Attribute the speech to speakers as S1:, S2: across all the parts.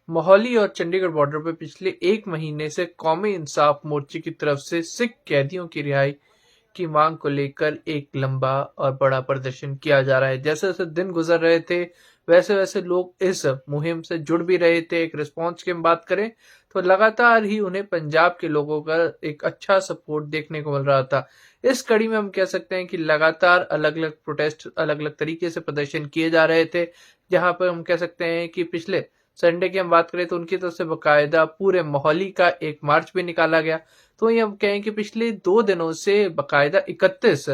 S1: मोहाली और चंडीगढ़ बॉर्डर पर पिछले 1 महीने से कौमी इंसाफ मोर्चे की तरफ से सिख कैदियों की रिहाई की मांग को लेकर एक लंबा और बड़ा प्रदर्शन किया जा रहा है। जैसे जैसे दिन गुजर रहे थे वैसे वैसे लोग इस मुहिम से जुड़ भी रहे थे। एक रिस्पॉन्स की हम बात करें तो लगातार ही उन्हें पंजाब के लोगों का एक अच्छा सपोर्ट देखने को मिल रहा था। इस कड़ी में हम कह सकते हैं कि लगातार अलग अलग प्रोटेस्ट अलग अलग तरीके से प्रदर्शन किए जा रहे थे, जहां पर हम कह सकते हैं कि पिछले संडे की हम बात करें तो उनकी तरफ से बकायदा पूरे मोहाली का एक मार्च भी निकाला गया। तो ये हम कहें कि पिछले 2 दिनों से बकायदा 31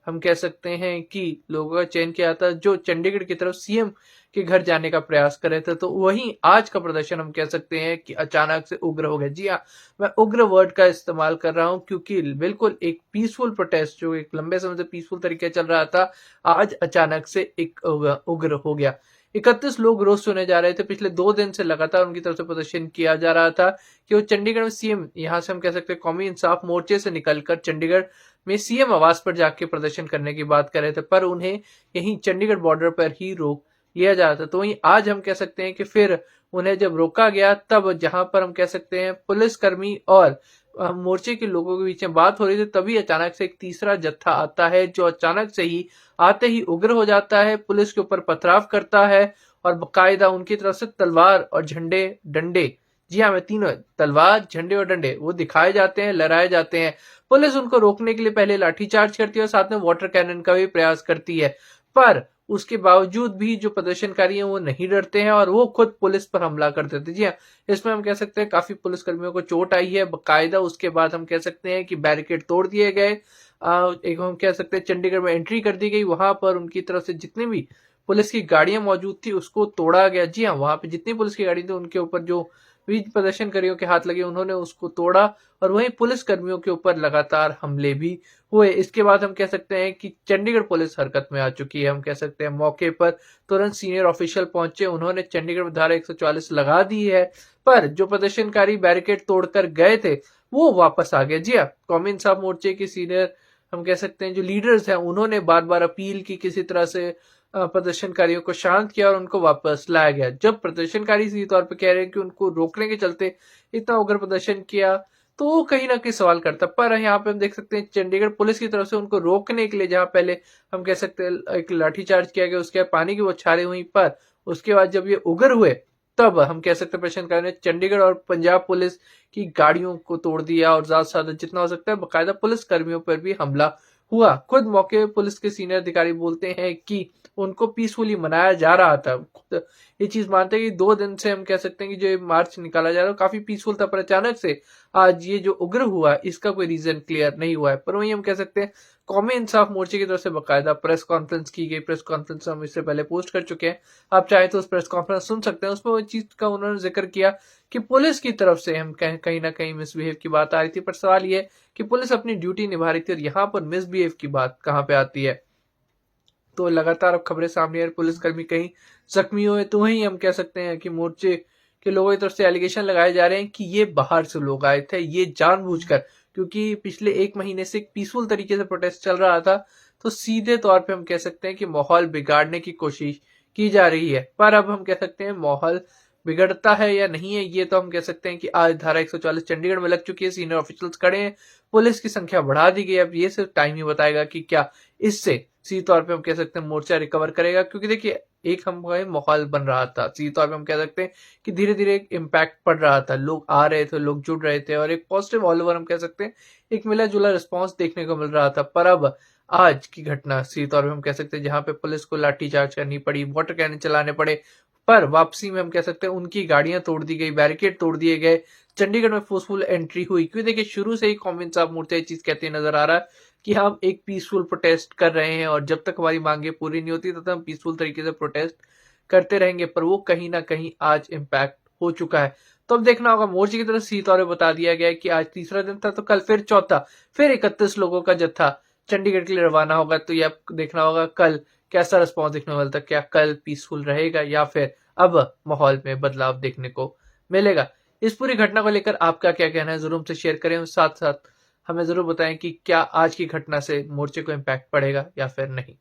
S1: हम कह सकते हैं कि लोगों का चयन किया था जो चंडीगढ़ की तरफ सीएम के घर जाने का प्रयास कर रहे थे। तो वहीं आज का प्रदर्शन हम कह सकते हैं कि अचानक से उग्र हो गया। जी हाँ, मैं उग्र वर्ड का इस्तेमाल कर रहा हूं क्योंकि बिल्कुल एक पीसफुल प्रोटेस्ट जो एक लंबे समय से पीसफुल तरीके चल रहा था, आज अचानक से एक उग्र हो गया। 31 लोग रोज सुने जा रहे थे। पिछले 2 दिन से लगातार उनकी तरफ से प्रदर्शन किया जा रहा था कि वो चंडीगढ़ में सीएम, यहां से हम कह सकते हैं कौमी इंसाफ मोर्चे से निकलकर चंडीगढ़ में सीएम आवास पर जाके प्रदर्शन करने की बात कर रहे थे, पर उन्हें यहीं चंडीगढ़ बॉर्डर पर ही रोक लिया जा रहा था। तो वहीं आज हम कह सकते हैं कि फिर उन्हें जब रोका गया, तब जहां पर हम कह सकते हैं पुलिसकर्मी और मोर्चे के लोगों के बीच में बात हो रही थी, तभी अचानक से एक तीसरा जत्था आता है जो अचानक से ही आते ही उग्र हो जाता है, पुलिस के ऊपर पथराव करता है और बकायदा उनकी तरफ से तलवार और झंडे डंडे, जी हाँ मैं तीनों, तलवार झंडे और डंडे वो दिखाए जाते हैं, लहराए जाते हैं। पुलिस उनको रोकने के लिए पहले लाठीचार्ज करती है और साथ में वाटर कैनन का भी प्रयास करती है, पर उसके बावजूद भी जो प्रदर्शनकारी हैं वो नहीं डरते हैं और वो खुद पुलिस पर हमला कर देते हैं। जी हाँ, इसमें हम कह सकते हैं काफी पुलिसकर्मियों को चोट आई है। बकायदा उसके बाद हम कह सकते हैं कि बैरिकेड तोड़ दिए गए। एक हम कह सकते हैं चंडीगढ़ में एंट्री कर दी गई, वहां पर उनकी तरफ से जितनी भी पुलिस की गाड़ियां मौजूद थी उसको तोड़ा गया। जी हाँ, वहां पे जितनी पुलिस की गाड़ी थी उनके ऊपर जो भी प्रदर्शनकारियों के हाथ लगे उन्होंने उसको तोड़ा और वहीं पुलिस कर्मियों के ऊपर लगातार हमले भी हुए। इसके बाद हम कह सकते हैं कि चंडीगढ़ पुलिस हरकत में आ चुकी है। हम कह सकते हैं मौके पर तुरंत सीनियर ऑफिशियल पहुंचे, उन्होंने चंडीगढ़ में धारा 144 लगा दी है, पर जो प्रदर्शनकारी बैरिकेड तोड़कर गए थे वो वापस आ गए। जी हाँ, कौमी इंसाफ मोर्चे के सीनियर हम कह सकते हैं जो लीडर्स हैं उन्होंने बार बार अपील की, किसी तरह से प्रदर्शनकारियों को शांत किया और उनको वापस लाया गया। जब प्रदर्शनकारी सीधे तौर पर कह रहे हैं कि उनको रोकने के चलते इतना उग्र प्रदर्शन किया, तो वो कहीं ना कहीं सवाल करता। पर यहाँ पे हम देख सकते हैं चंडीगढ़ पुलिस की तरफ से उनको रोकने के लिए जहां पहले हम कह सकते हैं एक लाठीचार्ज किया गया, उसके बाद पानी की बौछारें हुई, पर उसके बाद जब ये उग्र हुए तब हम कह सकते हैं प्रदर्शनकारियों ने चंडीगढ़ और पंजाब पुलिस की गाड़ियों को तोड़ दिया और ज्यादा से ज्यादा जितना हो सकता है बकायदा पुलिस कर्मियों पर भी हमला हुआ। खुद मौके पर पुलिस के सीनियर अधिकारी बोलते हैं कि उनको पीसफुली मनाया जा रहा था। खुद ये चीज मानते हैं कि 2 दिन से हम कह सकते हैं कि जो ये मार्च निकाला जा रहा है काफी पीसफुल था, पर अचानक से आज ये जो उग्र हुआ इसका कोई रीजन क्लियर नहीं हुआ है। पर वहीं हम कह सकते हैं कौमी इंसाफ मोर्चे की तरफ से बकायदा प्रेस कॉन्फ्रेंस की गई। प्रेस कॉन्फ्रेंस हम इससे पहले पोस्ट कर चुके हैं, आप चाहे तो उस प्रेस कॉन्फ्रेंस सुन सकते हैं। उसमें वो चीज का उन्होंने जिक्र किया कि पुलिस की तरफ से हम कहीं ना कहीं मिसबिहेव की बात आ रही थी, पर सवाल ये कि पुलिस अपनी ड्यूटी निभा रही थी और यहाँ पर मिसबिहेव की बात कहाँ पे आती है। तो लगातार अब खबरें सामने आ रही, पुलिसकर्मी कहीं जख्मी हुए। तो वहीं हम कह सकते हैं कि मोर्चे के लोगों की तरफ से एलिगेशन लगाए जा रहे हैं कि ये बाहर से लोग आए थे, ये जानबूझकर, क्योंकि पिछले 1 महीने से एक पीसफुल तरीके से प्रोटेस्ट चल रहा था, तो सीधे तौर पे हम कह सकते हैं कि माहौल बिगाड़ने की कोशिश की जा रही है। पर अब हम कह सकते हैं माहौल बिगड़ता है या नहीं है ये तो हम कह सकते हैं कि आज धारा 144 चंडीगढ़ में लग चुकी है, सीनियर ऑफिशियल्स खड़े हैं, पुलिस की संख्या बढ़ा दी गई है। अब ये सिर्फ टाइम ही बताएगा कि क्या इससे सीधे तौर पे हम कह सकते हैं मोर्चा रिकवर करेगा, क्योंकि देखिए एक हम माहौल बन रहा था, सीधे तौर पे हम कह सकते हैं कि धीरे धीरे एक इम्पैक्ट पड़ रहा था, लोग आ रहे थे, लोग जुड़ रहे थे और एक पॉजिटिव ऑल ओवर हम कह सकते हैं एक मिला जुला रिस्पॉन्स देखने को मिल रहा था। पर अब आज की घटना सीधे तौर पे हम कह सकते हैं जहां पे पुलिस को लाठीचार्ज करनी पड़ी, वाटर कैनन चलाने पड़े, पर वापसी में हम कह सकते हैं उनकी गाड़ियां तोड़ दी गई, बैरिकेड तोड़ दिए गए, चंडीगढ़ में फोर्सफुल एंट्री हुई। क्योंकि देखिए शुरू से ही कौमी इंसाफ मोर्चा ये चीज कहते नजर आ रहा है कि हम एक पीसफुल प्रोटेस्ट कर रहे हैं और जब तक हमारी मांगे पूरी नहीं होती तब तक हम पीसफुल तरीके से प्रोटेस्ट करते रहेंगे, पर वो कहीं ना कहीं आज इम्पैक्ट हो चुका है। तो अब देखना होगा, मोर्चे की तरफ सीधे तौर पर बता दिया गया है कि आज तीसरा दिन था, तो कल फिर चौथा, फिर 31 लोगों का जत्था चंडीगढ़ के लिए रवाना होगा। तो यह देखना होगा कल कैसा रिस्पॉन्स देखने को मिलता है, क्या कल पीसफुल रहेगा या फिर अब माहौल में बदलाव देखने को मिलेगा। इस पूरी घटना को लेकर आपका क्या कहना है जरूर हमसे शेयर करें, साथ साथ हमें जरूर बताएं कि क्या आज की घटना से मोर्चे को इम्पैक्ट पड़ेगा या फिर नहीं।